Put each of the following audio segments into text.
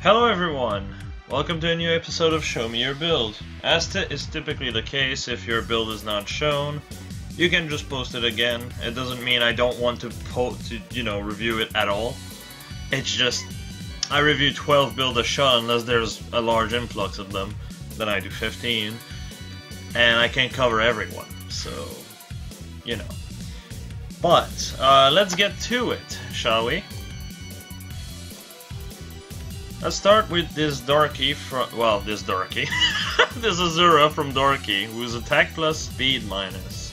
Hello everyone! Welcome to a new episode of Show Me Your Build. As is typically the case, if your build is not shown, you can just post it again. It doesn't mean I don't want to review it at all. It's just, I review 12 builds a shot unless there's a large influx of them. Then I do 15. And I can't cover everyone, so, you know. But, let's get to it, shall we? Let's start with this Darky from, well, this Darky. This Azura from Darky, who's attack plus speed minus.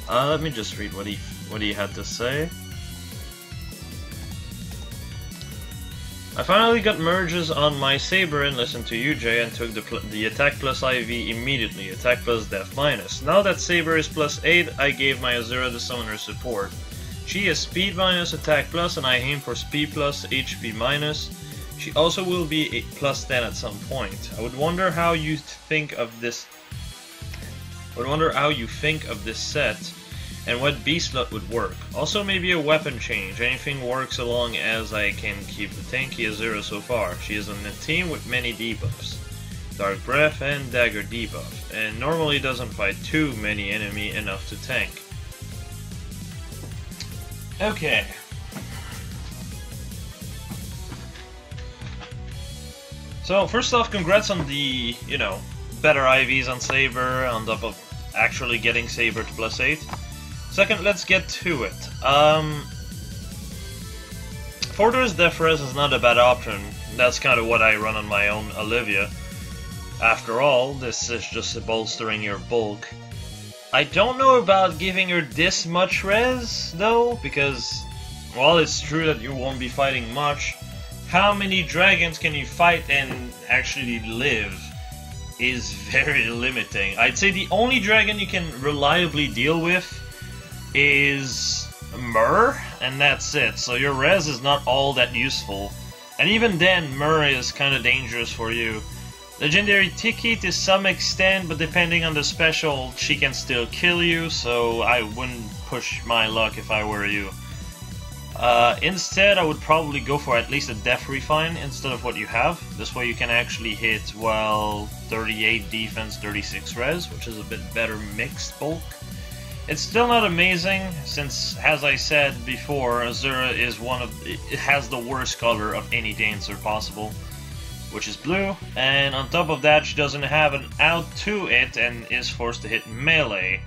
Let me just read what he had to say. I finally got merges on my Saber and listened to UJ and took the attack plus IV immediately, attack plus def minus. Now that Saber is plus 8, I gave my Azura the summoner support. She is speed minus, attack plus, and I aim for speed plus, HP minus. She also will be a plus 10 at some point. I would wonder how you think of this. Set, and what B slot would work. Also, maybe a weapon change. Anything works so long as I can keep the tanky Azura so far. She is on a team with many debuffs, Dark Breath and Dagger debuff, and normally doesn't fight too many enemy enough to tank. Okay. So, first off, congrats on the, better IVs on Saber, on top of actually getting Saber to plus 8. Second, let's get to it. Fortress Defres is not a bad option. That's kind of what I run on my own Olivia. After all, this is just bolstering your bulk. I don't know about giving her this much res, though, because, well, it's true that you won't be fighting much. How many dragons can you fight and actually live is very limiting. I'd say the only dragon you can reliably deal with is Myrrh, and that's it. So your res is not all that useful. And even then, Myrrh is kind of dangerous for you. Legendary Tiki to some extent, but depending on the special, she can still kill you, so I wouldn't push my luck if I were you. Instead, I would probably go for at least a Death Refine instead of what you have. This way you can actually hit, well, 38 defense, 36 res, which is a bit better mixed bulk. It's still not amazing, since, as I said before, Azura is it has the worst color of any dancer possible, which is blue, and on top of that, she doesn't have an out to it and is forced to hit melee.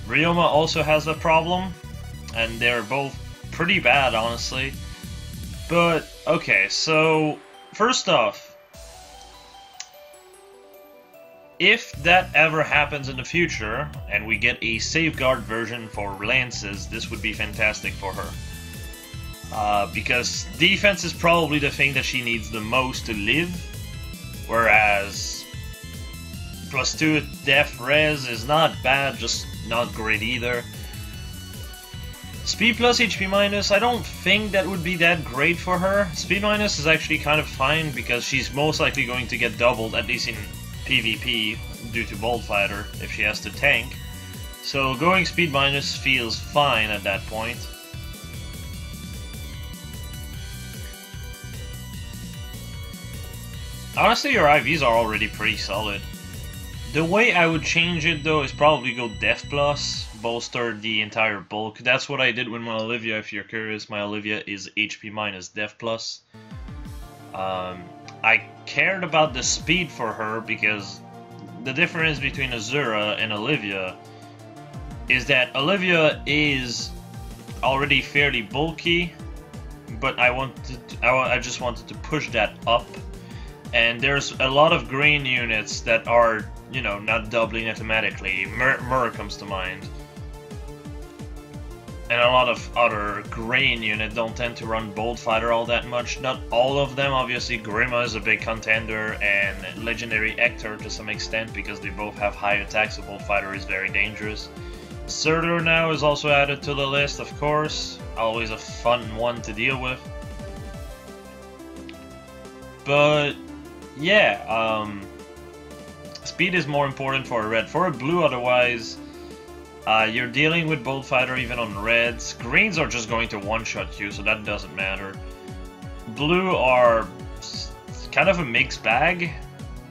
Ryoma also has a problem, and they're both pretty bad, honestly. But, okay, so, first off, if that ever happens in the future, and we get a safeguard version for Lances, this would be fantastic for her. Because defense is probably the thing that she needs the most to live, whereas plus 2 def res is not bad, just not great either. Speed plus HP minus, I don't think that would be that great for her. Speed minus is actually kind of fine because she's most likely going to get doubled, at least in PvP, due to Bolt Fighter, if she has to tank. So going speed minus feels fine at that point. Honestly, your IVs are already pretty solid. The way I would change it, though, is probably go Def Plus, bolster the entire bulk. That's what I did with my Olivia, if you're curious. My Olivia is HP minus Def Plus. I cared about the speed for her because the difference between Azura and Olivia is that Olivia is already fairly bulky, but I just wanted to push that up. And there's a lot of green units that are, not doubling automatically. Myrrh comes to mind. And a lot of other green units don't tend to run Bolt Fighter all that much. Not all of them, obviously. Grima is a big contender, and Legendary Hector to some extent, because they both have high attacks, so Bolt Fighter is very dangerous. Surtur now is also added to the list, of course. Always a fun one to deal with. But, yeah, speed is more important for a red. For a blue, otherwise, you're dealing with Bolt Fighter even on reds. Greens are just going to one-shot you, so that doesn't matter. blue are kind of a mixed bag,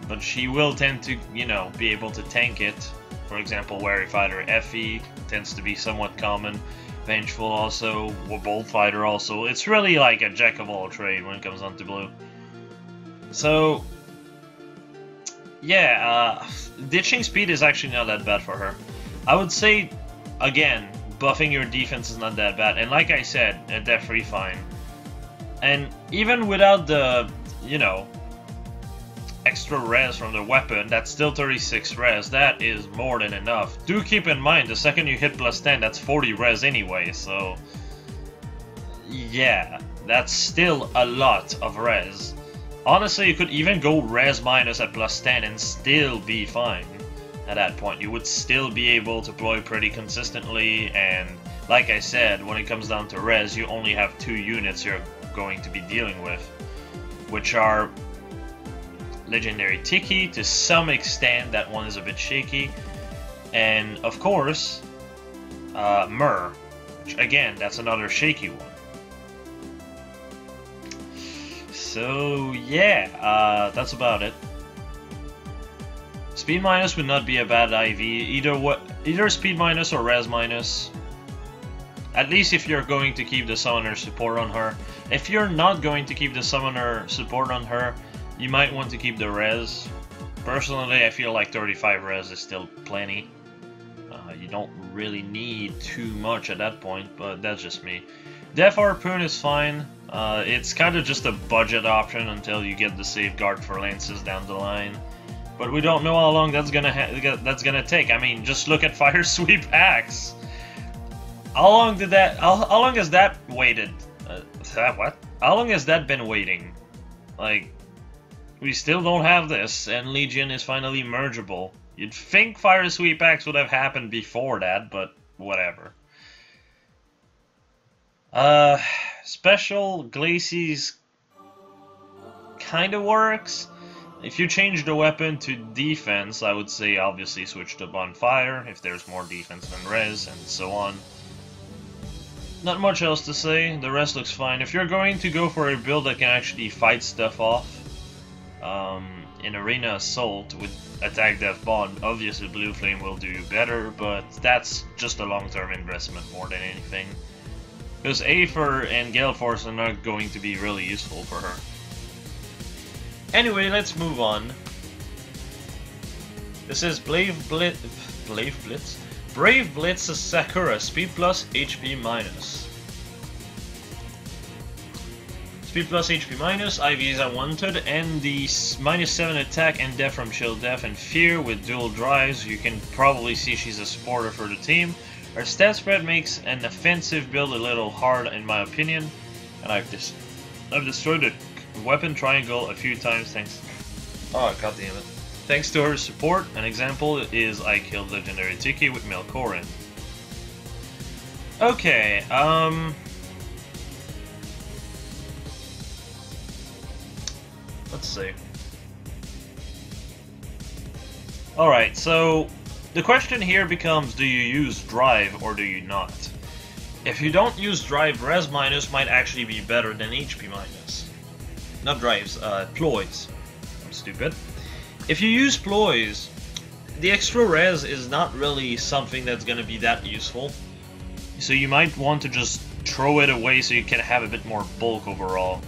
but she will tend to, you know, be able to tank it. For example, Wary Fighter Effie tends to be somewhat common. Vengeful also, Bolt Fighter also. It's really like a jack of all trades when it comes on to blue. So, yeah, ditching speed is actually not that bad for her. I would say, again, buffing your defense is not that bad. And like I said, a Death Free fine. And even without the, you know, extra res from the weapon, that's still 36 res. That is more than enough. Do keep in mind, the second you hit plus 10, that's 40 res anyway, so yeah, that's still a lot of res. Honestly, you could even go res minus at plus 10 and still be fine at that point. You would still be able to deploy pretty consistently, and like I said, when it comes down to res, you only have 2 units you're going to be dealing with, which are Legendary Tiki. To some extent, that one is a bit shaky, and of course Myrrh, which again, that's another shaky one. So yeah, that's about it. Speed minus would not be a bad IV, either speed minus or res minus, at least if you're going to keep the summoner support on her. If you're not going to keep the summoner support on her, you might want to keep the res. Personally, I feel like 35 res is still plenty. You don't really need too much at that point, but that's just me. Death Harpoon is fine. It's kind of just a budget option until you get the safeguard for lances down the line. But we don't know how long that's gonna take. I mean, just look at Fire Sweep Axe. How long did that? How long has that waited? What? How long has that been waiting? Like, we still don't have this, and Legion is finally mergeable. You'd think Fire Sweep Axe would have happened before that, but whatever. Special Glacies kind of works. If you change the weapon to defense, I would say obviously switch to Bonfire if there's more defense than res, and so on. Not much else to say, the rest looks fine. If you're going to go for a build that can actually fight stuff off, in Arena Assault with Attack Death Bond, obviously Blue Flame will do you better, but that's just a long-term investment more than anything. Because Aether and Gale Force are not going to be really useful for her. Anyway, let's move on. This is Brave Blitz's Sakura, speed plus, HP minus. Speed plus, HP minus, IVs unwanted, and the minus 7 attack and death from Chill Death and Fear with dual drives. You can probably see she's a supporter for the team. Her stat spread makes an offensive build a little hard in my opinion, and I've destroyed the weapon triangle a few times thanks. Oh, god damn it. Thanks to her support. An example is I killed Legendary Tiki with Melkorin. Okay, let's see. Alright, so the question here becomes, do you use drive or do you not? If you don't use drive, res minus might actually be better than HP minus. Not drives, ploys. I'm stupid. If you use ploys, the extra res is not really something that's gonna be that useful. So you might want to just throw it away so you can have a bit more bulk overall.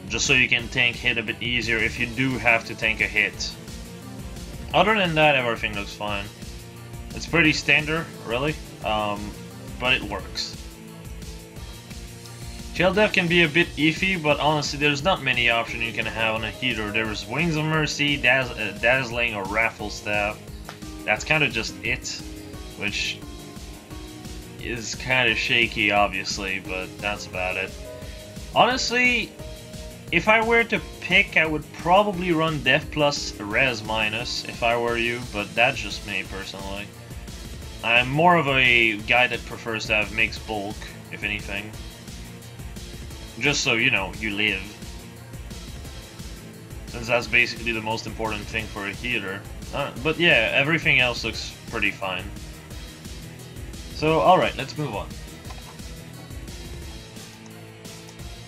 Just so you can tank hit a bit easier if you do have to tank a hit. Other than that, everything looks fine. It's pretty standard, really, but it works. Chill Death can be a bit iffy, but honestly there's not many options you can have on a heater. There's Wings of Mercy, Dazzling, or Raffle Staff. That's kind of just it, which is kind of shaky obviously, but that's about it. Honestly, if I were to pick, I would probably run Death plus Res minus if I were you, but that's just me personally. I'm more of a guy that prefers to have mixed bulk, if anything. Just so, you know, you live. Since that's basically the most important thing for a healer. But yeah, everything else looks pretty fine. So, alright, let's move on.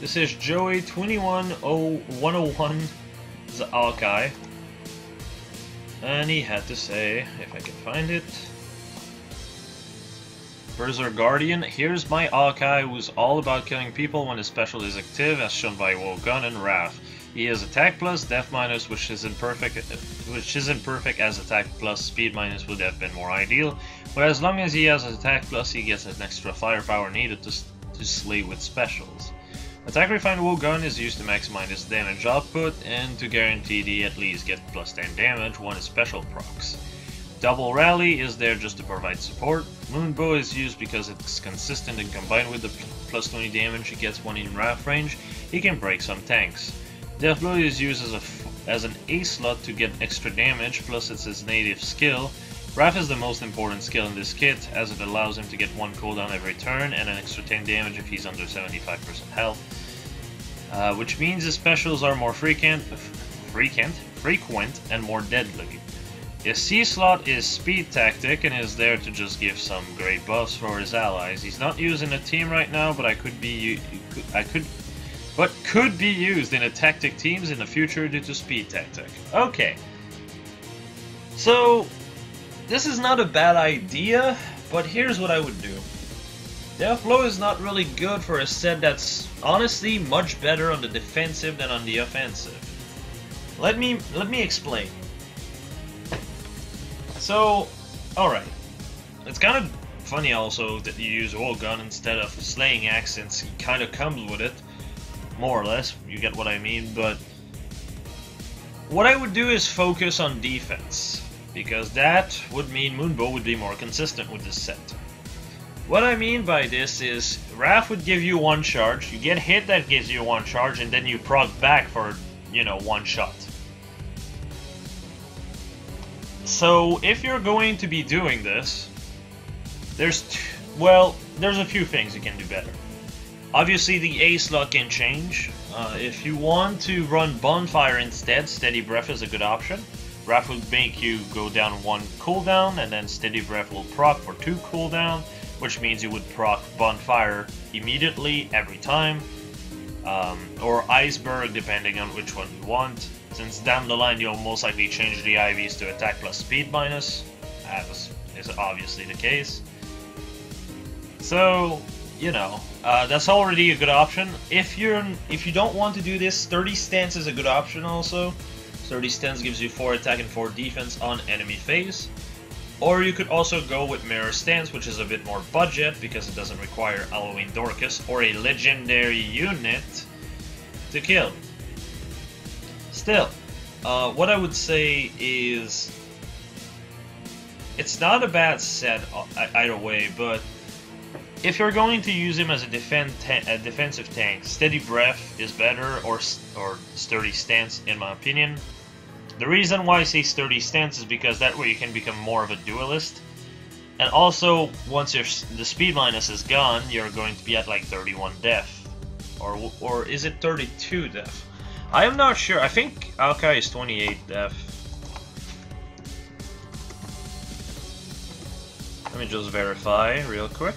This is Joey 21001's Alkai. And he had to say, if I can find it. Berserk Guardian, here's my Alkai who's all about killing people when his special is active, as shown by Wogun and Wrath. He has attack plus, death minus, which isn't perfect as attack plus, speed minus would have been more ideal, but as long as he has attack plus, he gets an extra firepower needed to slay with specials. Attack Refined Wogun is used to maximize his damage output and to guarantee he at least get plus 10 damage when his special procs. Double Rally is there just to provide support. Moonbow is used because it's consistent and combined with the plus 20 damage he gets when in Wrath range, he can break some tanks. Deathblow is used as an A slot to get extra damage, plus it's his native skill. Wrath is the most important skill in this kit, as it allows him to get 1 cooldown every turn and an extra 10 damage if he's under 75% health. Which means his specials are more frequent and more deadly. His C slot is Speed Tactic and is there to just give some great buffs for his allies. He's not used in a team right now, but could be used in a tactic teams in the future due to Speed Tactic. Okay. So this is not a bad idea, but here's what I would do. Deathblow is not really good for a set that's honestly much better on the defensive than on the offensive. Let me explain. So, alright. It's kind of funny also that you use Wogun instead of Slaying Axe, since it kind of comes with it. More or less, you get what I mean, but what I would do is focus on defense, because that would mean Moonbow would be more consistent with this set. What I mean by this is, Wrath would give you 1 charge, you get hit that gives you 1 charge, and then you proc back for, 1 shot. So, if you're going to be doing this, there's a few things you can do better. Obviously, the A slot can change. If you want to run Bonfire instead, Steady Breath is a good option. Wrath will make you go down 1 cooldown, and then Steady Breath will proc for 2 cooldown, which means you would proc Bonfire immediately, every time. Or Iceberg, depending on which one you want. Since down the line you'll most likely change the IVs to attack plus speed minus, as is obviously the case. So, that's already a good option. If you don't want to do this, Sturdy Stance is a good option also. Sturdy Stance gives you 4 attack and 4 defense on enemy phase. Or you could also go with Mirror Stance, which is a bit more budget because it doesn't require Halloween Dorcas or a legendary unit to kill. Still, what I would say is, it's not a bad set either way, but if you're going to use him as a defensive tank, Steady Breath is better, or Sturdy Stance in my opinion. The reason why I say Sturdy Stance is because that way you can become more of a duelist. And also, once the speed minus is gone, you're going to be at like 31 def. Or is it 32 def? I am not sure. I think Alkai is 28 def. Let me just verify real quick.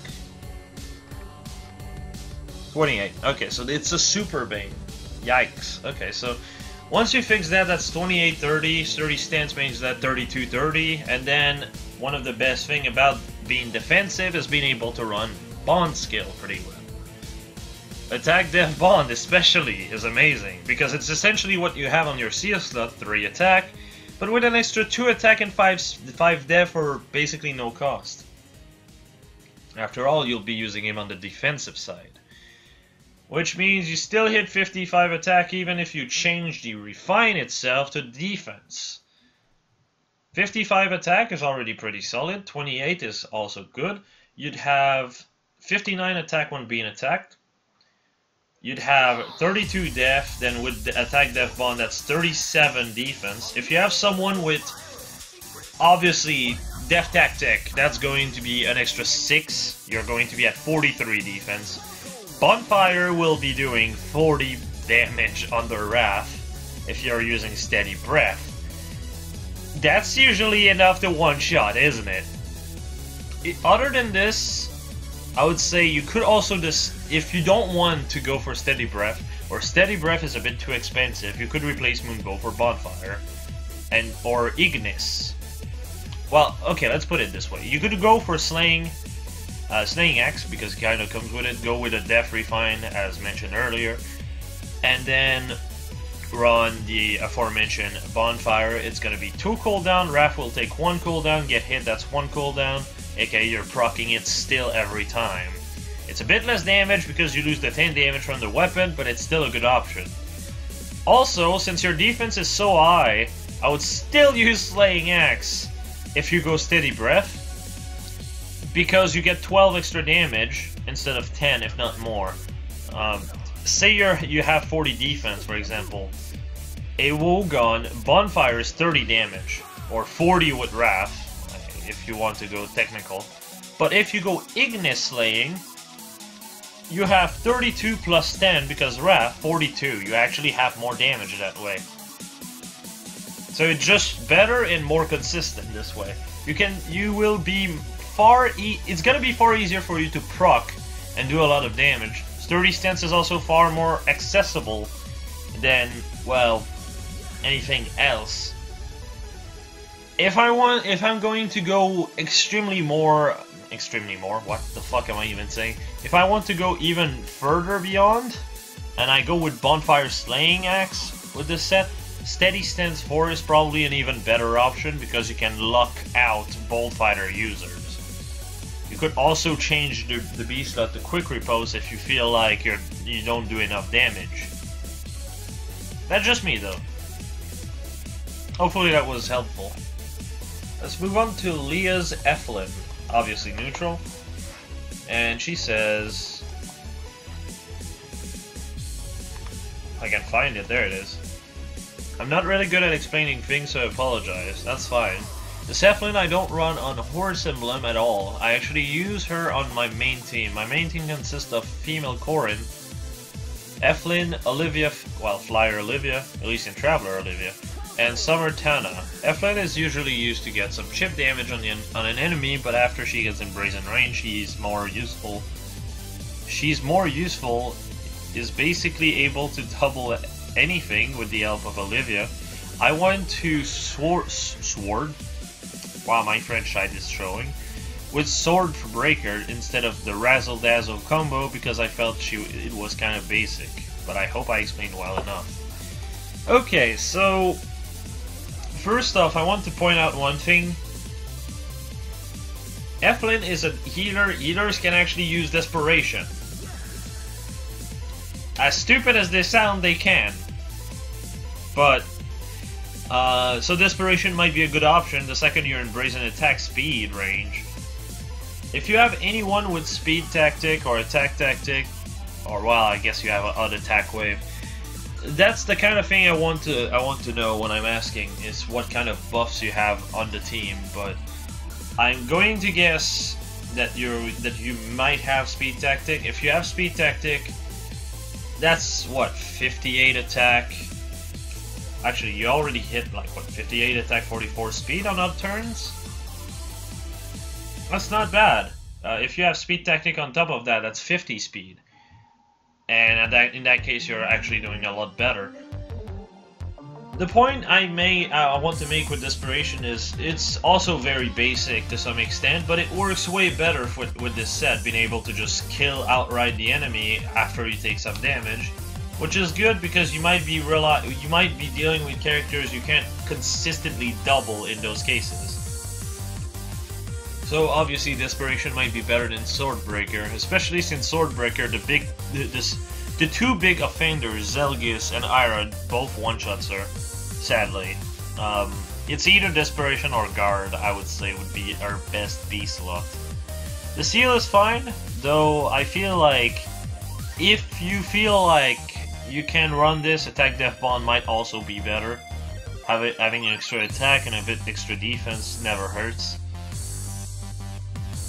28. Okay, so it's a Super Bane. Yikes. Okay, so once you fix that, that's 28-30. Sturdy Stance means that 32-30. And then one of the best thing about being defensive is being able to run Bond skill pretty well. Attack Def Bond especially is amazing, because it's essentially what you have on your CS slot, 3 attack, but with an extra 2 attack and 5 def for basically no cost. After all, you'll be using him on the defensive side. Which means you still hit 55 attack even if you change the Refine itself to defense. 55 attack is already pretty solid, 28 is also good. You'd have 59 attack when being attacked. You'd have 32 def, then with the attack def bond, that's 37 defense. If you have someone with, obviously, def tactic, that's going to be an extra 6. You're going to be at 43 defense. Bonfire will be doing 40 damage under Wrath if you're using Steady Breath. That's usually enough to one-shot, isn't it? Other than this, I would say you could also if you don't want to go for Steady Breath, or Steady Breath is a bit too expensive, you could replace Moonbow for Bonfire, or Ignis. Well, okay, let's put it this way. You could go for Slaying Axe, because it kind of comes with it. Go with a Death Refine, as mentioned earlier, and then run the aforementioned Bonfire. It's going to be 2 cooldown. Wrath will take 1 cooldown. Get hit, that's 1 cooldown. Okay, you're proccing it still every time. It's a bit less damage because you lose the 10 damage from the weapon, but it's still a good option. Also, since your defense is so high, I would still use Slaying Axe if you go Steady Breath, because you get 12 extra damage instead of 10, if not more. Say you have 40 defense, for example. A Wogun Bonfire is 30 damage, or 40 with Wrath, if you want to go technical. But if you go Ignis Slaying, you have 32 plus 10, because Wrath, 42. You actually have more damage that way. So it's just better and more consistent this way. You will be it's gonna be far easier for you to proc and do a lot of damage. Sturdy Stance is also far more accessible than, well, anything else. If I'm going to go extremely more, what the fuck am I even saying? If I want to go even further beyond, and I go with Bonfire Slaying Axe with this set, Steady Stance 4 is probably an even better option, because you can lock out Bolt Fighter users. You could also change the Beast Slot to Quick Repose if you feel like you don't do enough damage. That's just me though. Hopefully that was helpful. Let's move on to Leah's Eflin, obviously neutral. And she says... I can find it, there it is. I'm not really good at explaining things, so I apologize, that's fine. The Eflin I don't run on Horse Emblem at all. I actually use her on my main team. My main team consists of female Corrin, Eflin, Olivia, well, Flyer Olivia, at least in Traveler Olivia, and Summer Tana. Eflin is usually used to get some chip damage on an enemy, but after she gets in Brazen Range, she's more useful. Is basically able to double anything with the help of Olivia. I went to Sword. Wow, my French side is showing. With Sword Breaker instead of the Razzle Dazzle combo, because I felt it was kind of basic. But I hope I explained well enough. Okay, so first off, I want to point out one thing. Eflin is a healer. Healers can actually use Desperation. As stupid as they sound, they can. But so Desperation might be a good option the second you're in Brazen Attack speed range. If you have anyone with Speed Tactic or Attack Tactic, or well, I guess you have an odd Attack Wave, that's the kind of thing I want to know when I'm asking, is what kind of buffs you have on the team. But I'm going to guess that you might have Speed Tactic. If you have Speed Tactic, that's what, 58 attack. Actually, you already hit like what, 58 attack, 44 speed on odd turns? That's not bad. If you have Speed Tactic on top of that, that's 50 speed. And in that case, you're actually doing a lot better. The point I want to make with Desperation is it's also very basic to some extent, but it works way better with this set, being able to just kill outright the enemy after you take some damage, which is good because you might be dealing with characters you can't consistently double in those cases. So obviously Desperation might be better than Swordbreaker, especially since Swordbreaker, the two big offenders, Zelgis and Ira, both one-shots her, sadly. It's either Desperation or Guard, I would say, would be our best B-slot. The Seal is fine, though I feel like if you feel like you can run this, Attack Death Bond might also be better. Having an extra attack and a bit extra defense never hurts.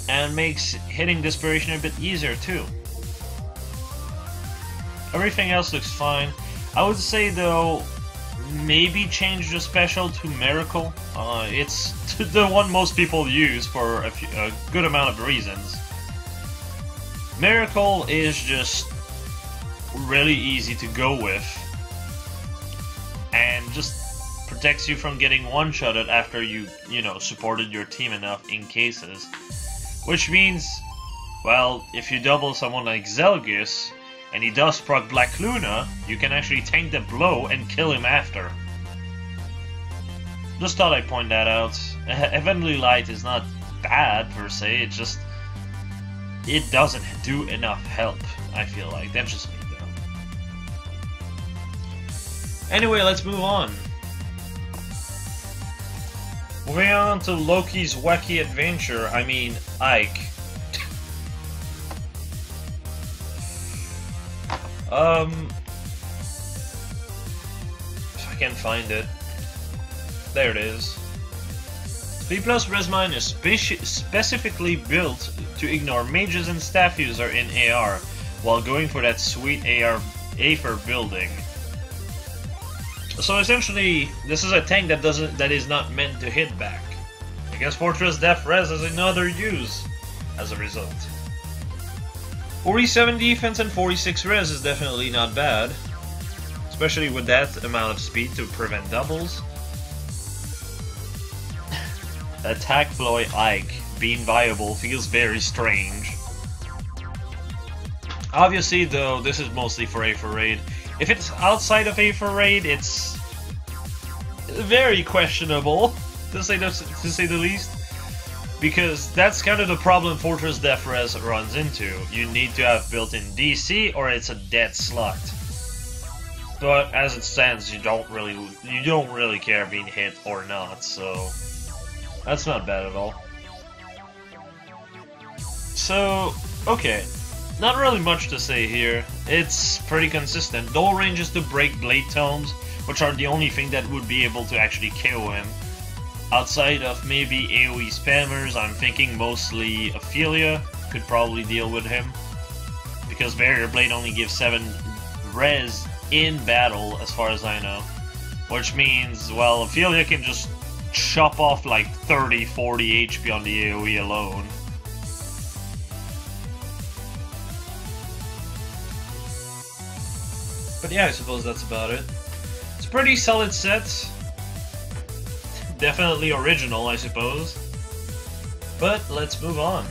And makes hitting Desperation a bit easier too. Everything else looks fine. I would say though, maybe change the special to Miracle. It's the one most people use for a good amount of reasons. Miracle is just really easy to go with, and just protects you from getting one-shotted after you know, supported your team enough in cases. Which means, well, if you double someone like Zelgus, and he does proc Black Luna, you can actually tank the blow and kill him after. Just thought I'd point that out. Heavenly Light is not bad per se, it just... it doesn't do enough help, I feel like. That's just me, though. Anyway, let's move on. Moving on to Loki's Wacky Adventure, I mean, Ike. If I can find it. There it is. B plus Resmine is specifically built to ignore mages and staff user in AR, while going for that sweet AR building. So essentially, this is a tank that is not meant to hit back. I guess Fortress Def Res has another use as a result. 47 defense and 46 res is definitely not bad, especially with that amount of speed to prevent doubles. Attack Ploy Ike being viable feels very strange. Obviously, though, this is mostly for A for Raid. If it's outside of A for Raid, it's very questionable, to say the least. Because that's kind of the problem Fortress Def Res runs into. You need to have built-in DC, or it's a dead slot. But as it stands, you don't really care being hit or not, so that's not bad at all. So, okay, not really much to say here. It's pretty consistent. Dual ranges to break Blade Tomes, which are the only thing that would be able to actually KO him. Outside of maybe AoE spammers, I'm thinking mostly Ophelia could probably deal with him. Because Barrier Blade only gives 7 res in battle, as far as I know. Which means, well, Ophelia can just chop off like 30-40 HP on the AoE alone. But yeah, I suppose that's about it. It's a pretty solid set. Definitely original, I suppose. But let's move on.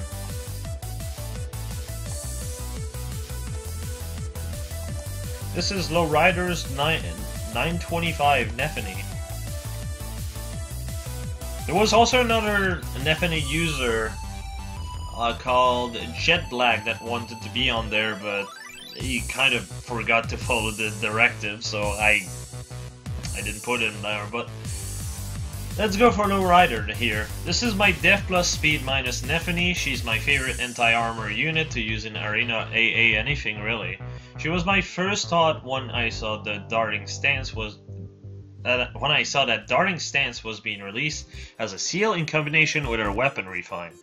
This is Lowrider's 925 Nephany. There was also another Nephany user called Jet Black that wanted to be on there, but he kind of forgot to follow the directive, so I didn't put him there. But let's go for Lowrider here. This is my Def plus Speed minus Nephany. She's my favorite anti-armor unit to use in Arena AA anything really. She was my first thought when I saw that Darting Stance was being released as a seal in combination with her weapon refine.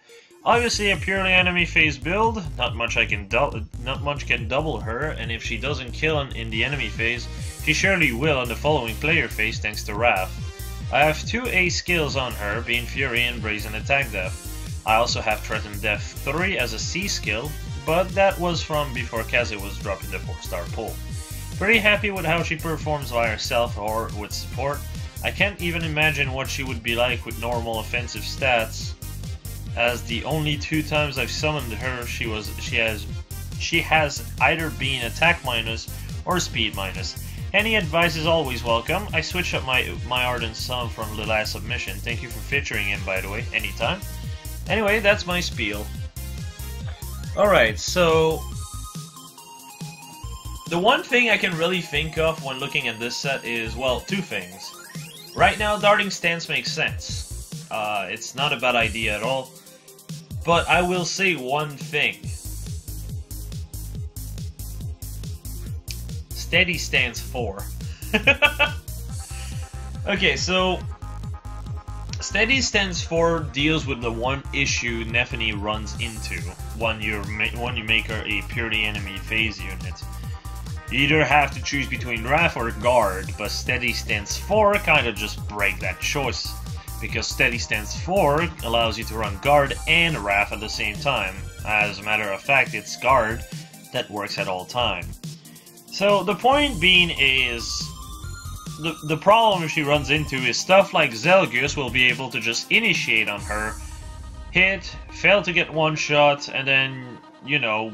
Obviously a purely enemy phase build, not much can double her, and if she doesn't kill in the enemy phase, she surely will in the following player phase thanks to Wrath. I have 2 A skills on her, being Fury and Brazen Attack Def. I also have Threaten Def 3 as a C skill, but that was from before Kaze was dropped in the 4-star pool. Pretty happy with how she performs by herself or with support. I can't even imagine what she would be like with normal offensive stats, as the only 2 times I've summoned her she has either been attack minus or speed minus. Any advice is always welcome. I switched up my Ardent Song from the last submission. Thank you for featuring him, by the way, anytime. Anyway, that's my spiel. Alright, so the one thing I can really think of when looking at this set is, well, 2 things. Right now, Darting Stance makes sense. It's not a bad idea at all. But I will say one thing. Steady Stance 4. Okay, so Steady Stance 4 deals with the one issue Nephany runs into when you make her a purely enemy phase unit. You either have to choose between Wrath or Guard, but Steady Stance 4 kind of just break that choice. because Steady Stance 4 allows you to run Guard and Wrath at the same time. As a matter of fact, it's Guard that works at all time. So the point being is, the problem she runs into is stuff like Zelgus will be able to just initiate on her, hit, fail to get one shot, and then, you know,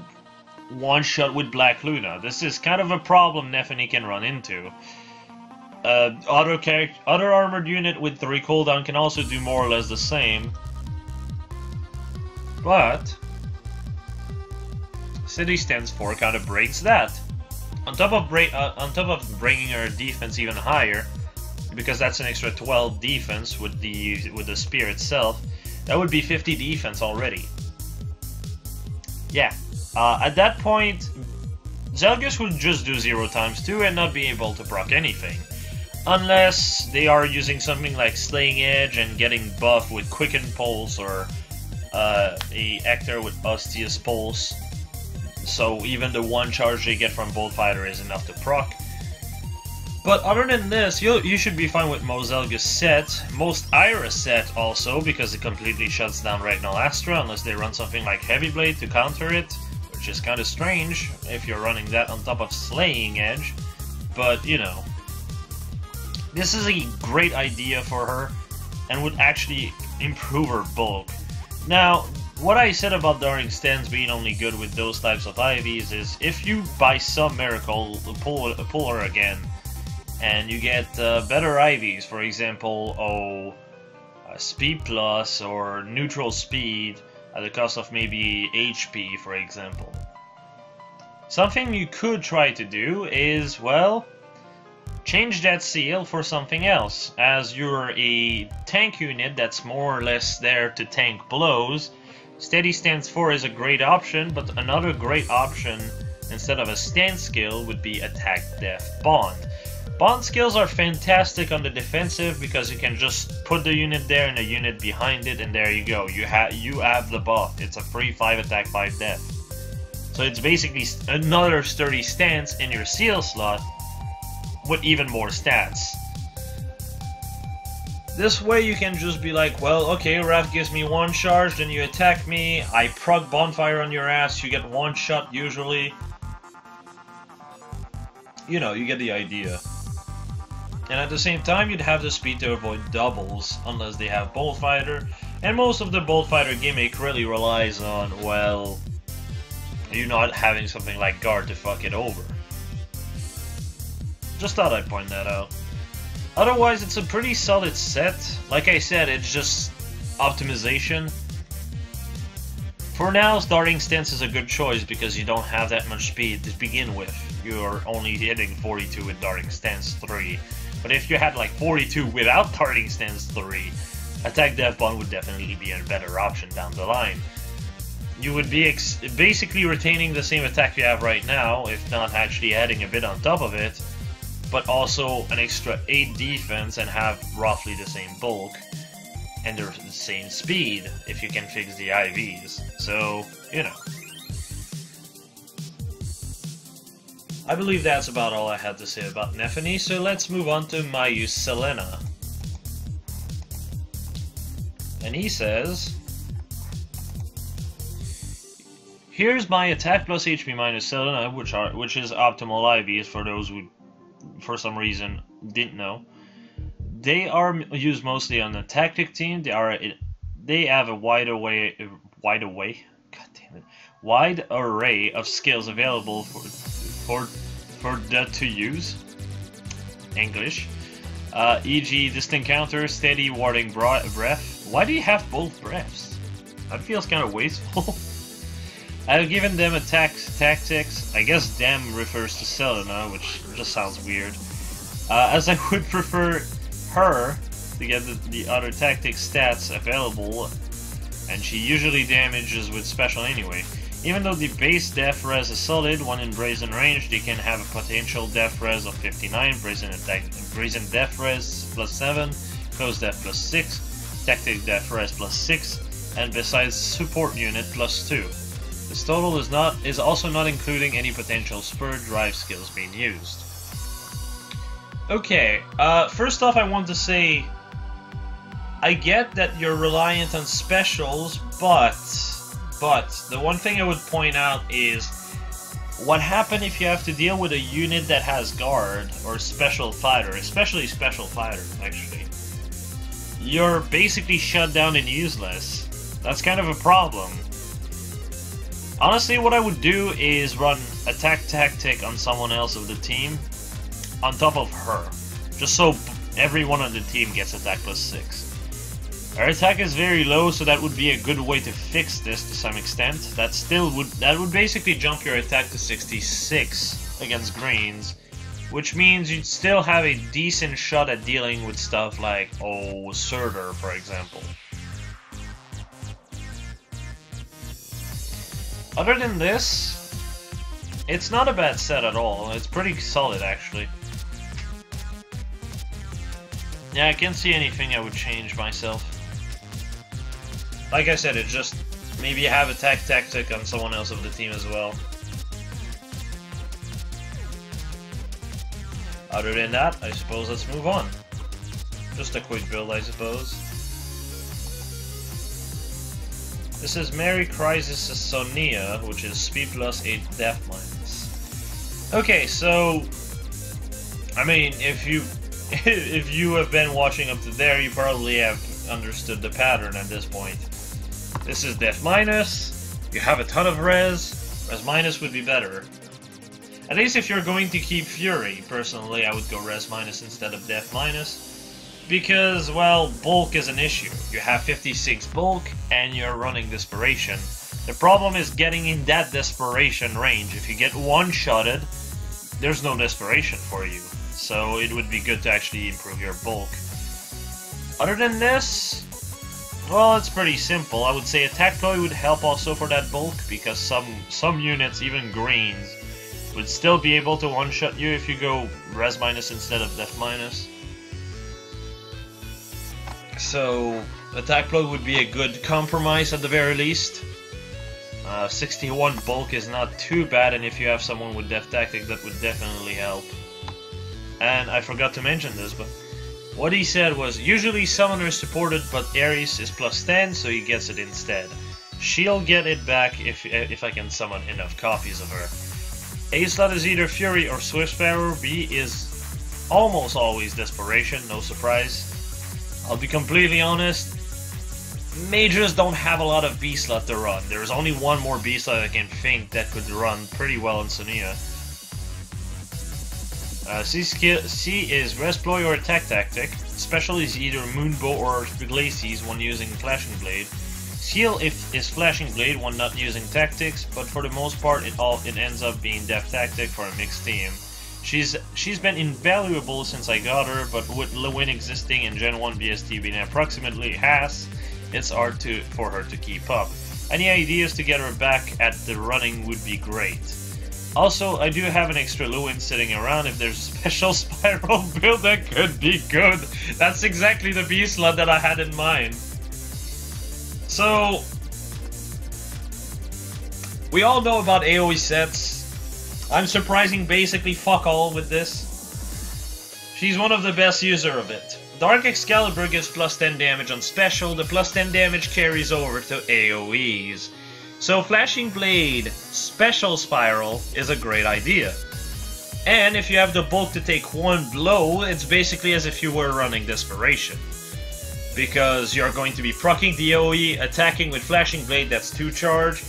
one shot with Black Luna. This is kind of a problem Nephany can run into. Other armored unit with 3 cooldown can also do more or less the same, but Steady Stance 4 kind of breaks that. On top of bringing her defense even higher, because that's an extra 12 defense with the spear itself, that would be 50 defense already. Yeah, at that point, Zelgus would just do 0 times 2 and not be able to proc anything. Unless they are using something like Slaying Edge and getting buff with Quicken Pulse, or a Hector with Ostius Pulse. So even the 1 charge they get from Bolt Fighter is enough to proc. But other than this, you should be fine with most Zelgus set, most Ira set also, because it completely shuts down Regnal Astra unless they run something like Heavy Blade to counter it, which is kind of strange if you're running that on top of Slaying Edge. But, you know, this is a great idea for her and would actually improve her bulk. Now, what I said about Darting Stance being only good with those types of IVs is, if you by some miracle pull her again and you get better IVs, for example, speed plus or neutral speed at the cost of maybe HP, for example. Something you could try to do is, well, change that seal for something else. As you're a tank unit that's more or less there to tank blows, Steady Stance 4 is a great option, but another great option instead of a stance skill would be Attack, Death, Bond. Bond skills are fantastic on the defensive because you can just put the unit there and a unit behind it, and there you go. You have the buff. It's a free 5 attack, 5 death. So it's basically another sturdy stance in your seal slot with even more stats. This way you can just be like, well, okay, Wrath gives me 1 charge, then you attack me, I proc Bonfire on your ass, you get 1 shot usually. You know, you get the idea. And at the same time, you'd have the speed to avoid doubles, unless they have Bolt Fighter, and most of the Bolt Fighter gimmick really relies on, well, you not having something like Guard to fuck it over. Just thought I'd point that out. Otherwise, it's a pretty solid set. Like I said, it's just optimization. For now, Darting Stance is a good choice because you don't have that much speed to begin with. You're only hitting 42 with Darting Stance 3. But if you had like 42 without Darting Stance 3, Attack Death Bond would definitely be a better option down the line. You would be basically retaining the same attack you have right now, if not actually adding a bit on top of it, but also an extra 8 defense and have roughly the same bulk and the same speed if you can fix the IVs. So, you know. I believe that's about all I had to say about Nephany, so let's move on to Mayu Selena. And he says, here's my attack plus HP minus Selena, which is optimal IVs for those who for some reason didn't know. They are used mostly on the tactic team. They have a wide array of skills available for that to use. English, e.g., distant counter, steady warding breath. Why do you have both breaths? That feels kind of wasteful. I've given them tactics. I guess "them" refers to Selena, which just sounds weird. As I would prefer her to get the other tactic stats available, and she usually damages with special anyway. Even though the base def res is solid, one in Brazen range, they can have a potential def res of 59, Brazen def res plus 7, close def plus 6, tactic def res plus 6, and besides support unit plus 2. This total is also not including any potential spur drive skills being used. Okay, first off I want to say I get that you're reliant on specials, but the one thing I would point out is what happens if you have to deal with a unit that has guard or special fighter, especially special fighter, actually. You're basically shut down and useless. That's kind of a problem. Honestly, what I would do is run attack tactic on someone else of the team on top of her, just so everyone on the team gets attack +6. Our attack is very low, so that would be a good way to fix this to some extent. That would basically jump your attack to 66 against greens, which means you'd still have a decent shot at dealing with stuff like, oh, Surtur, for example. Other than this, it's not a bad set at all. It's pretty solid, actually. Yeah, I can't see anything I would change myself. Like I said, it's just maybe have attack tactic on someone else of the team as well. Other than that, I suppose let's move on. Just a quick build, I suppose. This is Merry Crisis Sonia, which is speed plus 8 death minus. Okay, so I mean, if you have been watching up to there, you probably have understood the pattern at this point. This is death minus. You have a ton of res. Res minus would be better. At least if you're going to keep Fury. Personally, I would go res minus instead of death minus. Because, well, bulk is an issue. You have 56 bulk, and you're running Desperation. The problem is getting in that Desperation range. If you get one-shotted, there's no Desperation for you. So it would be good to actually improve your bulk. Other than this, well, it's pretty simple. I would say attack ploy would help also for that bulk, because some units, even greens, would still be able to one-shot you if you go res minus instead of death minus. So attack ploy would be a good compromise at the very least. 61 bulk is not too bad, and if you have someone with death tactic, that would definitely help. And I forgot to mention this, but what he said was, usually Summoner is supported, but Ares is +10, so he gets it instead. She'll get it back if I can summon enough copies of her. A slot is either Fury or Swift Sparrow. B is almost always Desperation, no surprise. I'll be completely honest, Mages don't have a lot of B slot to run. There's only one more B slot I can think that could run pretty well in Sonia. C is Res Ploy or Attack Tactic. Special is either Moonbow or Glacies when using Flashing Blade. Seal is Flashing Blade when not using Tactics, but for the most part it ends up being Death Tactic for a mixed team. She's been invaluable since I got her, but with Lewin existing and Gen 1 BST being approximately half, it's hard for her to keep up. Any ideas to get her back at the running would be great. Also, I do have an extra Lewin sitting around if there's a special spiral build that could be good. That's exactly the B slot that I had in mind. So, we all know about AoE sets. I'm surprising basically fuck all with this. She's one of the best user of it. Dark Excalibur gives +10 damage on special. The +10 damage carries over to AoEs. So Flashing Blade Special Spiral is a great idea. And if you have the bulk to take one blow, it's basically as if you were running Desperation. Because you're going to be proccing the AoE, attacking with Flashing Blade, that's 2 charge.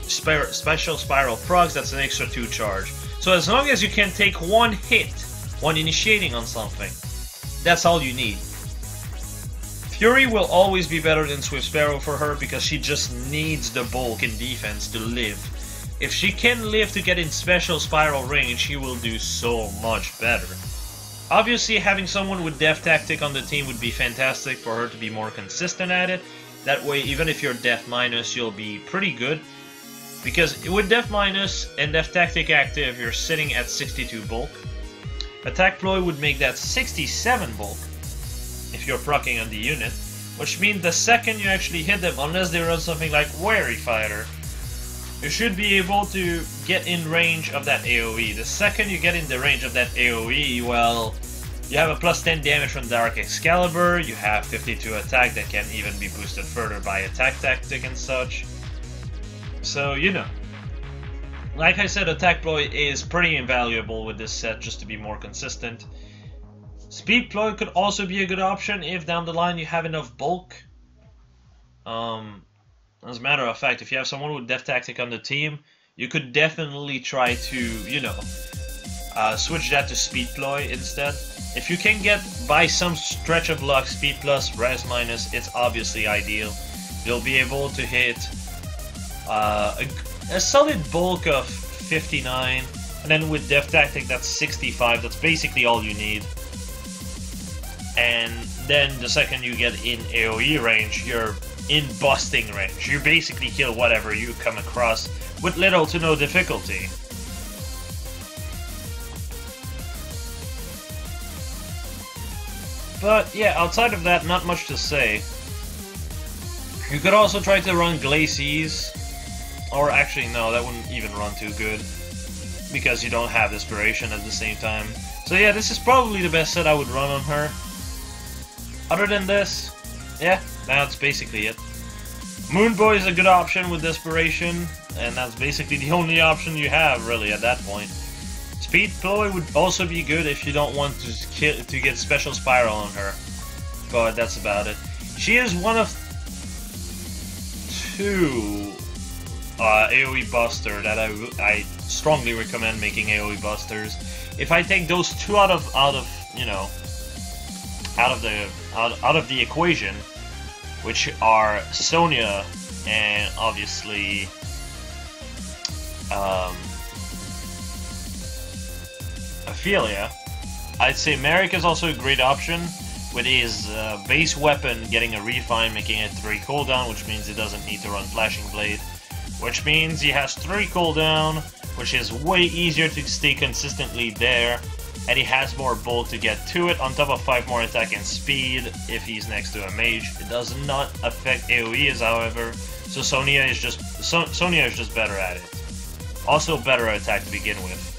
Special Spiral procs, that's an extra 2 charge. So as long as you can take one hit, one initiating on something, that's all you need. Fury will always be better than Swift Sparrow for her because she just needs the bulk in defense to live. If she can live to get in Special Spiral range, she will do so much better. Obviously, having someone with Death Tactic on the team would be fantastic for her to be more consistent at it. That way, even if you're Death Minus, you'll be pretty good. Because with Death Minus and Death Tactic active, you're sitting at 62 bulk. Attack Ploy would make that 67 bulk if you're proccing on the unit, which means the second you actually hit them, unless they run something like Wary Fighter, you should be able to get in range of that AoE. The second you get in the range of that AoE, well, You have a plus 10 damage from Dark Excalibur, you have 52 attack that can even be boosted further by attack tactic and such. So, you know. Like I said, Attack Ploy is pretty invaluable with this set just to be more consistent. Speed Ploy could also be a good option if down the line you have enough bulk. As a matter of fact, if you have someone with Death Tactic on the team, you could definitely try to, you know, switch that to Speed Ploy instead. If you can get, by some stretch of luck, Speed Plus, Res Minus, it's obviously ideal. You'll be able to hit a solid bulk of 59, and then with Death Tactic that's 65, that's basically all you need. And then the second you get in AoE range, you're in busting range. You basically kill whatever you come across with little to no difficulty. But yeah, outside of that, not much to say. You could also try to run Glacies, or actually no, that wouldn't even run too good, because you don't have Desperation at the same time. So yeah, this is probably the best set I would run on her. Other than this, yeah, that's basically it. Moonboy is a good option with Desperation, and that's basically the only option you have really at that point. Speed Ploy would also be good if you don't want to get Special Spiral on her, but that's about it. She is one of two AoE Buster that I strongly recommend making AoE Busters. If I take those two out of the equation, which are Sonya and obviously Ophelia, I'd say Merrick is also a great option, with his base weapon getting a refine, making it 3 cooldown, which means he doesn't need to run Flashing Blade, which means he has 3 cooldown, which is way easier to stay consistently there, and he has more bulk to get to it, on top of 5 more attack and speed if he's next to a mage. It does not affect AoEs, however, so Sonya is just better at it. Also better attack to begin with.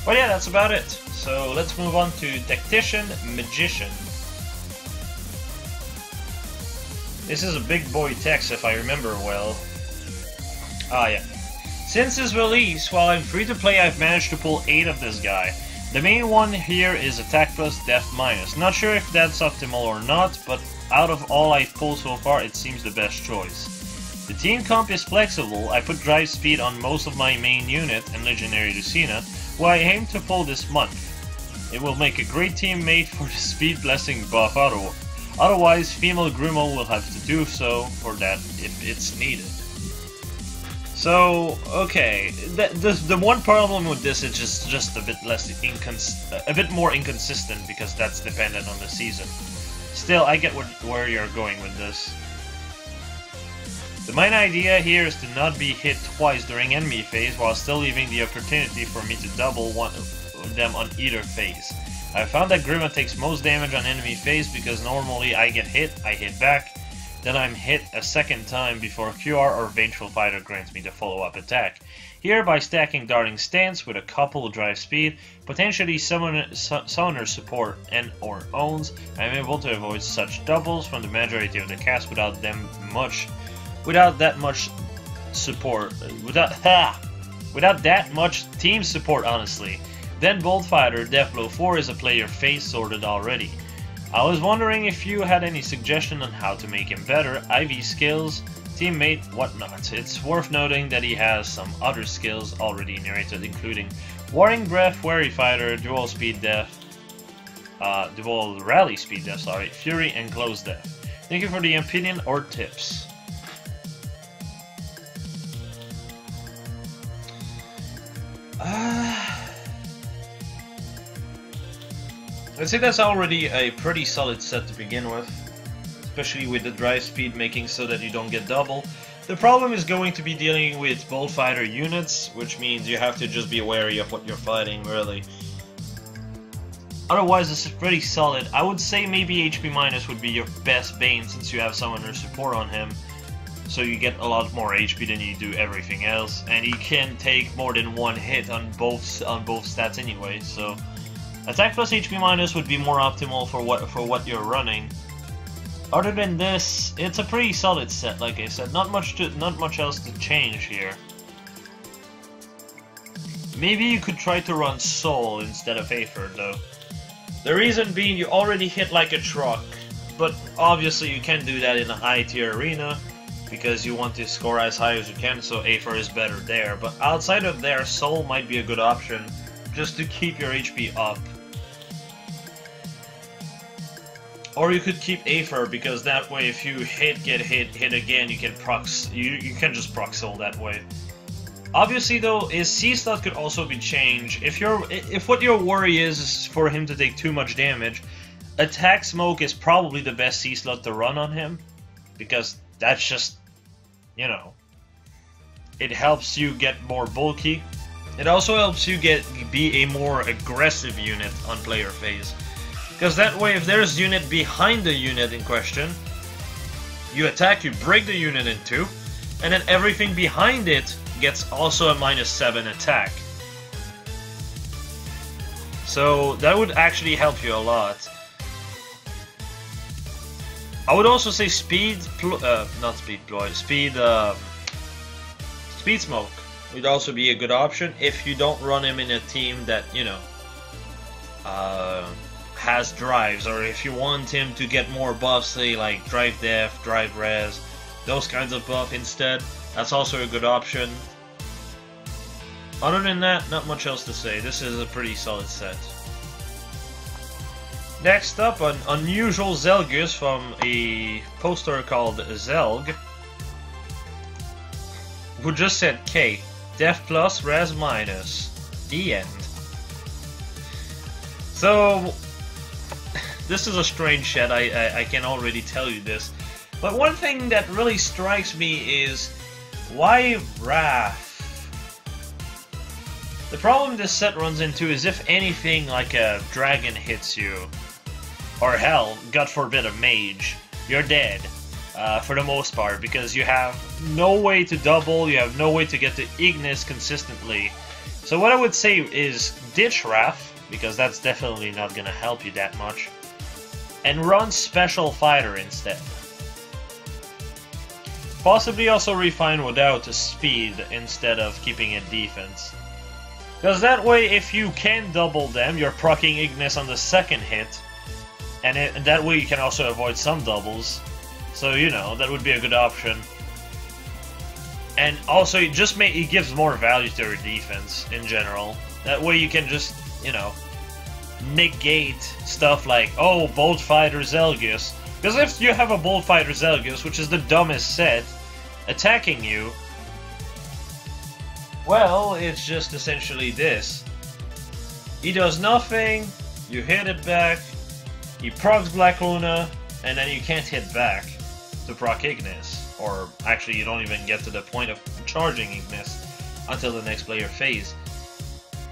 But yeah, that's about it. So let's move on to Tactician Magician. This is a big boy text if I remember well. Ah yeah. Since his release, while I'm free to play, I've managed to pull 8 of this guy. The main one here is Attack Plus, Death Minus. Not sure if that's optimal or not, but out of all I've pulled so far, it seems the best choice. The team comp is flexible. I put Drive Speed on most of my main unit and Legendary Lucina, who I aim to pull this month. It will make a great teammate for the Speed Blessing buff otherwise Female Grimo will have to do so for that if it's needed. So, okay, the one problem with this is just a bit more inconsistent, because that's dependent on the season. Still, I get where you're going with this. The main idea here is to not be hit twice during enemy phase, while still leaving the opportunity for me to double one of them on either phase. I found that Grima takes most damage on enemy phase, because normally I get hit, I hit back, then I'm hit a second time before QR or Vengeful Fighter grants me the follow-up attack. Here, by stacking Darting Stance with a couple Drive Speed, potentially Summoner Support and or Owns, I'm able to avoid such doubles from the majority of the cast without that much team support, honestly. Then Bolt Fighter, Deathblow 4 is a player phase sorted already. I was wondering if you had any suggestion on how to make him better, IV skills, teammate, whatnot. It's worth noting that he has some other skills already narrated, including Warring Breath, Wary Fighter, Dual Rally Speed Death, Fury, and Close Death. Thank you for the opinion or tips. I'd say that's already a pretty solid set to begin with, especially with the Drive Speed making so that you don't get double. The problem is going to be dealing with Bolt Fighter units, which means you have to just be wary of what you're fighting, really. Otherwise, this is pretty solid. I would say maybe HP minus would be your best Bane, since you have Summoner Support on him, so you get a lot more HP than you do everything else, and he can take more than one hit on both stats anyway, so Attack plus HP minus would be more optimal for what you're running. Other than this, it's a pretty solid set, like I said. Not much else to change here. Maybe you could try to run Soul instead of Aether, though. The reason being, you already hit like a truck, but obviously you can't do that in a high tier arena because you want to score as high as you can, so Aether is better there. But outside of there, Soul might be a good option just to keep your HP up. Or you could keep Aether, because that way if you get hit again, you can you can just proc Soul that way. Obviously though, his C slot could also be changed. If what your worry is for him to take too much damage, Attack Smoke is probably the best C slot to run on him, because that's just, you know, it helps you get more bulky. It also helps you be a more aggressive unit on player phase. Because that way, if there's unit behind the unit in question, you attack, you break the unit in two, and then everything behind it gets also a -7 attack. So that would actually help you a lot. I would also say Speed Smoke would also be a good option if you don't run him in a team that, you know, has drives, or if you want him to get more buffs, say like Drive Def, Drive Res, those kinds of buff instead. That's also a good option. Other than that, not much else to say. This is a pretty solid set. Next up, an unusual Zelgus from a poster called Zelg, who just said K, Def plus, Res minus, the end. So, this is a strange set, I can already tell you this. But one thing that really strikes me is, why Wrath? The problem this set runs into is if anything like a dragon hits you, or hell, God forbid a mage, you're dead. For the most part, because you have no way to double, you have no way to get to Ignis consistently. So what I would say is ditch Wrath, because that's definitely not gonna help you that much, and run Special Fighter instead. Possibly also refine Without to speed instead of keeping it defense. Because that way, if you can double them, you're proccing Ignis on the second hit, and that way you can also avoid some doubles. So, you know, that would be a good option. And also, it gives more value to your defense in general. That way you can just, you know, negate stuff like, oh, Bolt Fighter Zelgus. Because if you have a Bolt Fighter Zelgus, which is the dumbest set, attacking you, well, it's just essentially this. He does nothing, you hit it back, he procs Black Luna, and then you can't hit back to proc Ignis. Or actually, you don't even get to the point of charging Ignis until the next player phase.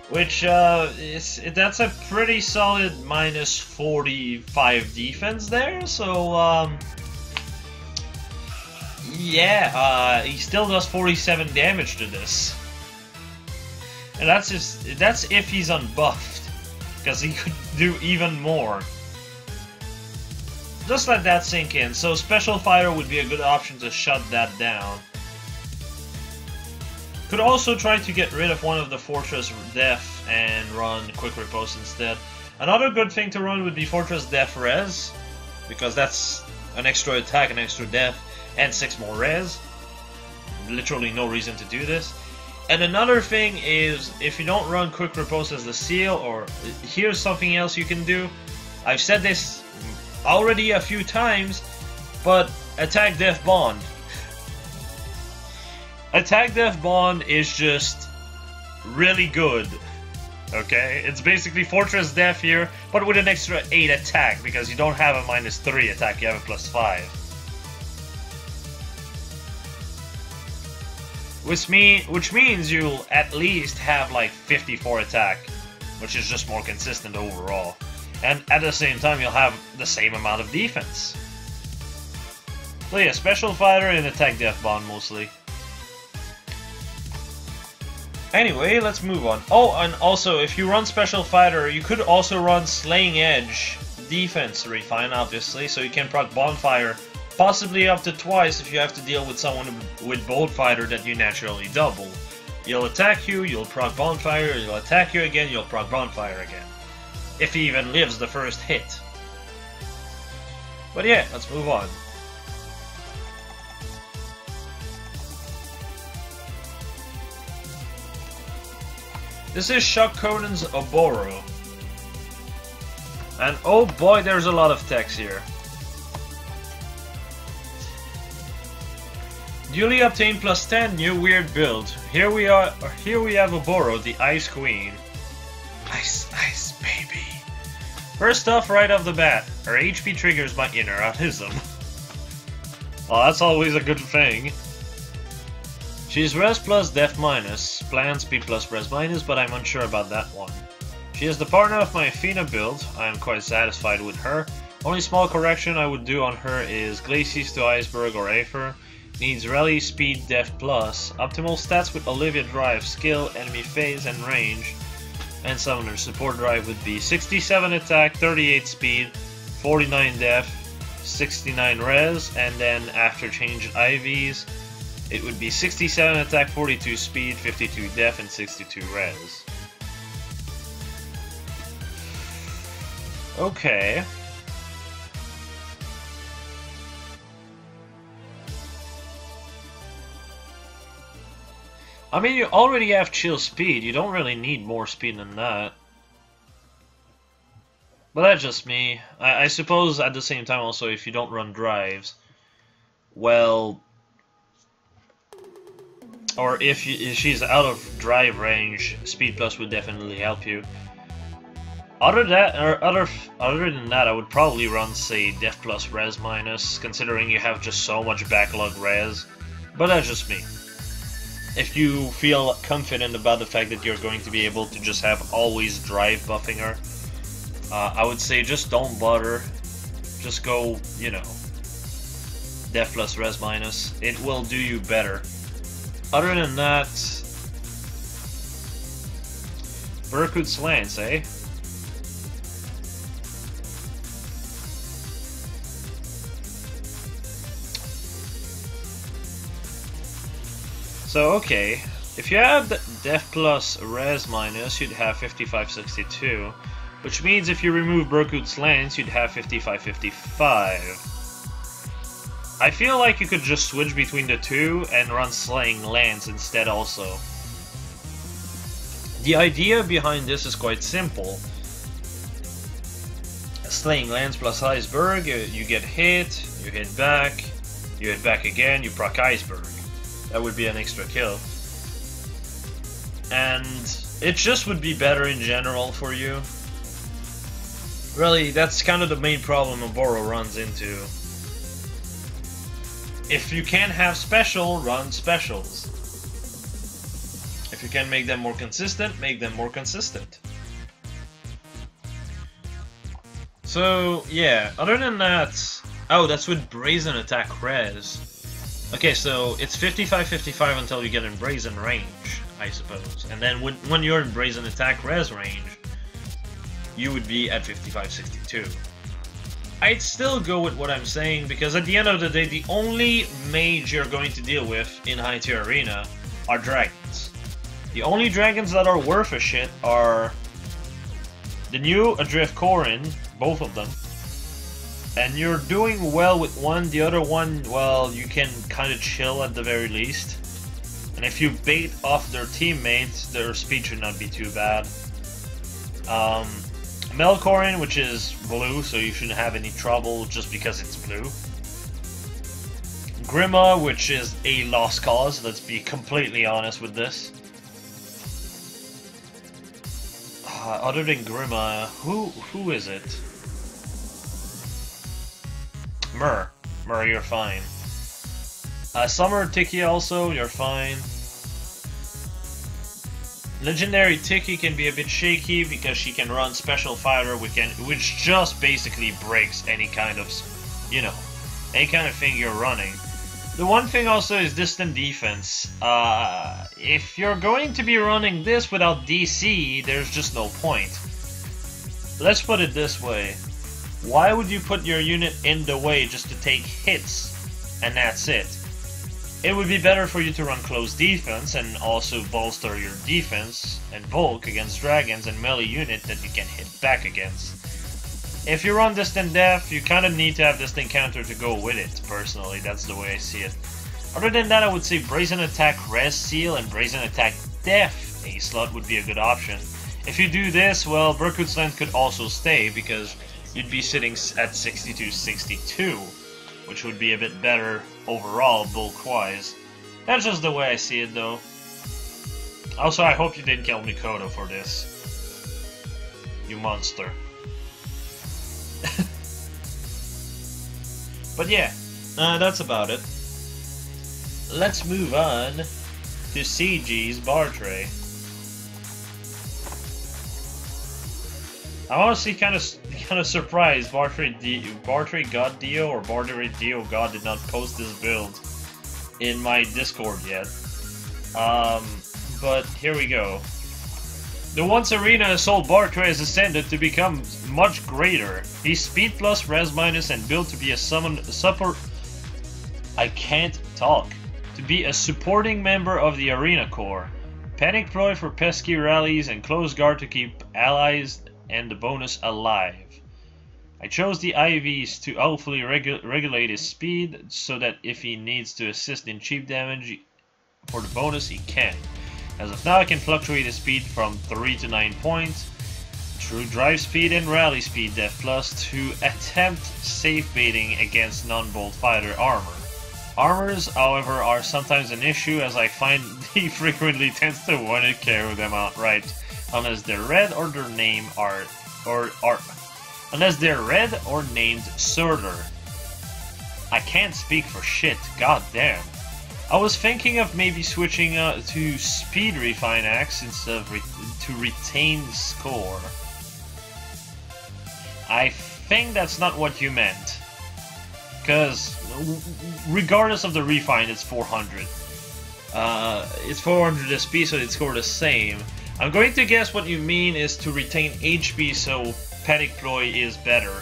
Which, that's a pretty solid -45 defense there, so, yeah, he still does 47 damage to this. And that's if he's unbuffed, because he could do even more. Just let that sink in. So Special Fighter would be a good option to shut that down. Could also try to get rid of one of the Fortress Def and run Quick Riposte instead. Another good thing to run would be Fortress Def Res, because that's an extra attack, an extra def, and 6 more res. Literally no reason to do this. And another thing is, if you don't run Quick Riposte as the seal, or here's something else you can do. I've said this already a few times, but Attack Def Bond. Attack Def Bond is just really good. Okay? It's basically Fortress Def here, but with an extra 8 attack, because you don't have a -3 attack, you have a +5. Which means you'll at least have like 54 attack, which is just more consistent overall. And at the same time, you'll have the same amount of defense. So yeah, Special Fighter and Attack Def Bond mostly. Anyway, let's move on. Oh, and also, if you run Special Fighter, you could also run Slaying Edge Defense Refine, obviously, so you can proc Bonfire, possibly up to twice if you have to deal with someone with Bolt Fighter that you naturally double. You'll attack you, you'll proc Bonfire, you'll attack you again, you'll proc Bonfire again. If he even lives the first hit. But yeah, let's move on. This is Shock Conan's Oboro. And oh boy, there's a lot of text here. Duly obtained +10, new weird build. Here we have Oboro, the Ice Queen. Ice, ice, baby. First off, right off the bat, her HP triggers my inner autism. Well, that's always a good thing. She's res plus def minus, plan speed plus res minus, but I'm unsure about that one. She is the partner of my Athena build. I am quite satisfied with her. Only small correction I would do on her is Glacis to Iceberg or Aether. Needs rally speed def plus. Optimal stats with Olivia drive, skill, enemy phase and range. And summoner support drive would be 67 attack, 38 speed, 49 def, 69 res, and then after changed IVs, it would be 67 attack, 42 speed, 52 def, and 62 res. Okay. I mean, you already have chill speed, you don't really need more speed than that. But that's just me. I suppose at the same time also, if you don't run drives, well... Or if she's out of drive range, Speed Plus would definitely help you. Other than that, I would probably run, say, Def Plus Res Minus, considering you have just so much backlog res. But that's just me. If you feel confident about the fact that you're going to be able to just have always drive buffing her, I would say just don't bother. Just go, you know, Def Plus Res Minus. It will do you better. Other than that, Berkut's Lance, eh? So, okay, if you have the Def Plus Res Minus, you'd have 5562, which means if you remove Berkut's Lance, you'd have 5555. I feel like you could just switch between the two and run Slaying Lance instead also. The idea behind this is quite simple. Slaying Lance plus Iceberg, you get hit, you hit back again, you proc Iceberg. That would be an extra kill. And it just would be better in general for you. Really, that's kind of the main problem Oboro runs into. If you can have special, run specials. If you can make them more consistent, make them more consistent. So, yeah, other than that... Oh, that's with Brazen Attack Res. Okay, so it's 55-55 until you get in Brazen range, I suppose. And then when you're in Brazen Attack Res range, you would be at 55-62. I'd still go with what I'm saying, because at the end of the day, the only mage you're going to deal with in High Tier Arena are dragons. The only dragons that are worth a shit are the new Adrift Korin, both of them. And you're doing well with one, the other one, well, you can kind of chill at the very least. And if you bait off their teammates, their speed should not be too bad. Melkorin, which is blue, so you shouldn't have any trouble just because it's blue. Grima, which is a lost cause, let's be completely honest with this. Other than Grima, who is it? Myrrh, you're fine. Summer Tiki also, you're fine. Legendary Tiki can be a bit shaky because she can run Special Fighter, which just basically breaks any kind of, you know, any kind of thing you're running. The one thing also is distant defense. If you're going to be running this without DC, there's just no point. Let's put it this way. Why would you put your unit in the way just to take hits, and that's it? It would be better for you to run close defense and also bolster your defense and bulk against dragons and melee unit that you can hit back against. If you run distant def, you kind of need to have distant counter to go with it, personally, that's the way I see it. Other than that, I would say Brazen Attack Res Seal and Brazen Attack Def A slot would be a good option. If you do this, well, Berkut's Length could also stay because you'd be sitting at 62-62, which would be a bit better overall, bulk-wise. That's just the way I see it, though. Also, I hope you didn't kill Mikoto for this. You monster. But yeah, that's about it. Let's move on to CG's bar tray. I'm honestly kind of surprised Bartray God Dio or Bartray Dio God did not post this build in my Discord yet. But here we go. The once Arena Assault Bartray has ascended to become much greater. He's speed plus, res minus, and built to be a To be a supporting member of the Arena Corps. Panic Ploy for pesky rallies and close guard to keep allies and the bonus alive. I chose the IVs to helpfully regulate his speed so that if he needs to assist in cheap damage for the bonus, he can. As of now, I can fluctuate his speed from 3 to 9 points through drive speed and rally speed def plus to attempt safe baiting against non-bolt fighter armor. Armors, however, are sometimes an issue as I find he frequently tends to want to carry them outright. Unless they're red or their name unless they're red or named Surtur. I can't speak for shit, god damn. I was thinking of maybe switching to Speed Refine Axe instead of to retain score. I think that's not what you meant. Because regardless of the refine, it's 400. It's 400 SP, so it'd score the same. I'm going to guess what you mean is to retain HP, so Panic Ploy is better.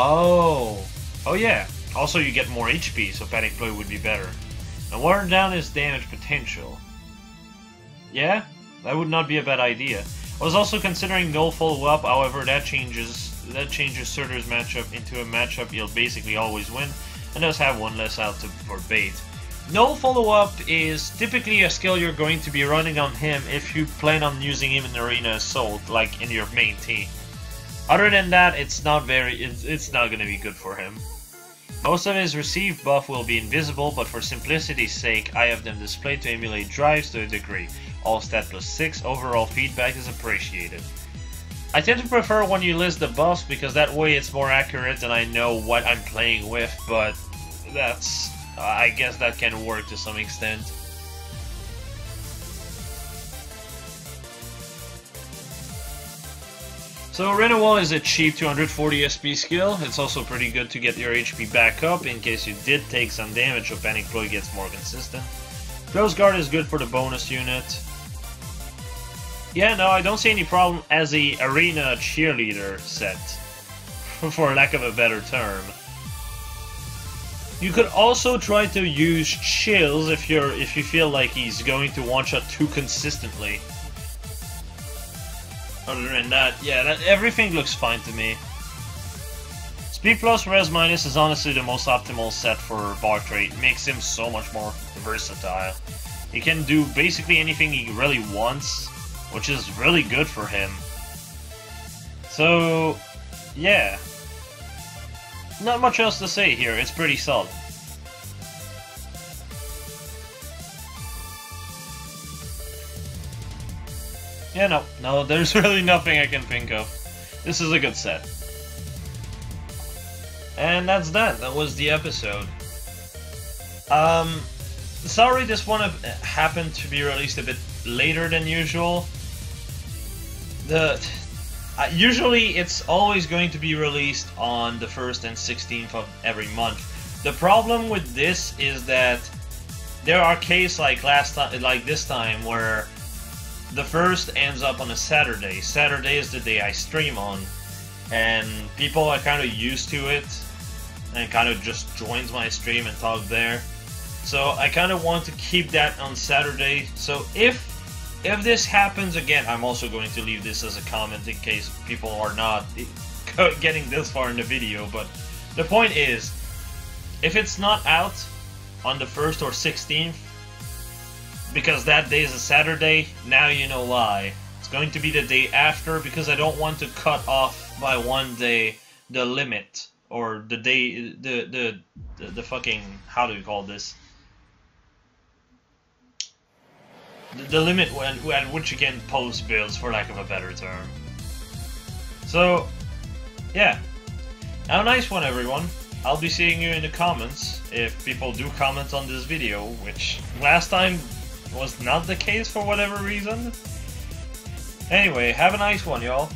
Oh yeah. Also, you get more HP, so Panic Ploy would be better. And water down his damage potential. Yeah, that would not be a bad idea. I was also considering no follow-up, however, that changes Surtur's matchup into a matchup you'll basically always win, and does have one less out for bait. No follow-up is typically a skill you're going to be running on him if you plan on using him in Arena Assault, like in your main team. Other than that, it's not going to be good for him. Most of his received buff will be invisible, but for simplicity's sake, I have them displayed to emulate drives to a degree. All stat plus 6 overall feedback is appreciated. I tend to prefer when you list the buffs because that way it's more accurate and I know what I'm playing with, but that's... I guess that can work to some extent. So Renewal is a cheap 240 SP skill. It's also pretty good to get your HP back up in case you did take some damage so Panic Ploy gets more consistent. Close Guard is good for the bonus unit. Yeah, no, I don't see any problem as a arena cheerleader set, for lack of a better term. You could also try to use chills if you feel like he's going to one-shot too consistently. Other than that, yeah, everything looks fine to me. Speed plus res minus is honestly the most optimal set for Bartray. It makes him so much more versatile. He can do basically anything he really wants, which is really good for him. So, yeah. Not much else to say here, it's pretty solid. Yeah, no, there's really nothing I can think of. This is a good set. And that's that. That was the episode. Sorry this one happened to be released a bit later than usual. Usually it's always going to be released on the 1st and 16th of every month. The problem with this is that there are cases like this time where the 1st ends up on a Saturday. Saturday is the day I stream on, and people are kind of used to it and kind of just joins my stream and talk there. So I kind of want to keep that on Saturday. So if this happens again, I'm also going to leave this as a comment in case people are not getting this far in the video. But the point is, if it's not out on the 1st or 16th, because that day is a Saturday, now you know why. It's going to be the day after, because I don't want to cut off by one day the limit, or the day, the fucking, how do you call this? The limit at which you can post builds, for lack of a better term. So, yeah. Have a nice one, everyone. I'll be seeing you in the comments if people do comment on this video, which last time was not the case for whatever reason. Anyway, have a nice one, y'all.